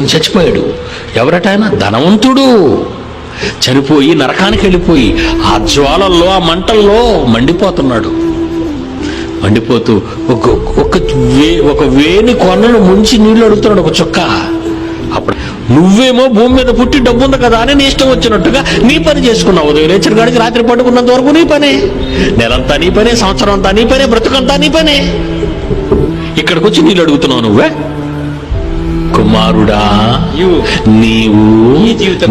ఆయన చచ్చిపోయాడు. ఎవరట ఆయన? ధనవంతుడు. చనిపోయి నరకానికి వెళ్ళిపోయి ఆ జ్వాలల్లో, ఆ మంటల్లో మండిపోతున్నాడు. మండిపోతూ ఒక వేని కొనను ముంచి నీళ్లు అడుగుతున్నాడు, ఒక చుక్క. అప్పుడు నువ్వేమో భూమి మీద పుట్టి డబ్బు ఉంది కదా అని నీ ఇష్టం వచ్చినట్టుగా నీ పని చేసుకున్నావు. ఉదయం లేచిన కాడికి రాత్రి పడుకున్నంత వరకు నీ పనే, నెలంతా నీ పనే, సంవత్సరం అంతా నీ పనే, బ్రతుకంతా నీ పనే. ఇక్కడికి వచ్చి నీళ్ళు అడుగుతున్నావు నువ్వే. కుమారుడా, నీవు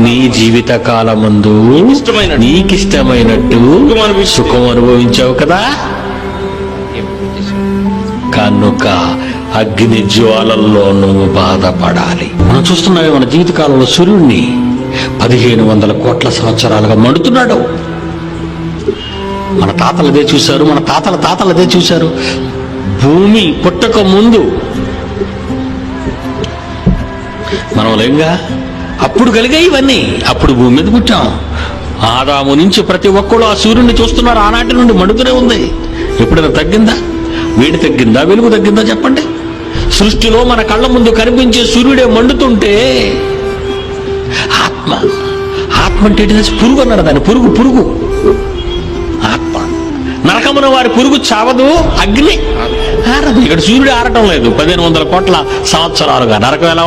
నీ జీవిత కాలమందు నీకిష్టమైనట్టు సుఖం అనుభవించావు కదా, కనుక అగ్ని జ్వాలల్లో నువ్వు బాధపడాలి. మనం చూస్తున్నామే మన జీవితకాలంలో సూర్యుడిని 1500 కోట్ల సంవత్సరాలుగా మండుతున్నాడు. మన తాతలు అదే చూశారు, మన తాతలు అదే చూశారు. భూమి పుట్టక ముందు మనం లేంగా, అప్పుడు కలిగాయి ఇవన్నీ. అప్పుడు భూమి మీద పుట్టాం. ఆదాము నుంచి ప్రతి ఒక్కళ్ళు ఆ సూర్యుడిని చూస్తున్నారు. ఆనాటి నుండి మండుతూనే ఉంది. ఎప్పుడైనా తగ్గిందా? వేడి తగ్గిందా? వెలుగు తగ్గిందా? చెప్పండి. సృష్టిలో మన కళ్ళ ముందు కనిపించే సూర్యుడే మండుతుంటే ఆత్మ అంటే పురుగు అన్నారు దాన్ని. పురుగు ఆత్మ. నరకమున వారి పురుగు చావదు, అగ్ని ఆరదు. ఇక్కడ సూర్యుడు ఆరటం లేదు 1500 కోట్ల సంవత్సరాలుగా. నరకం ఎలా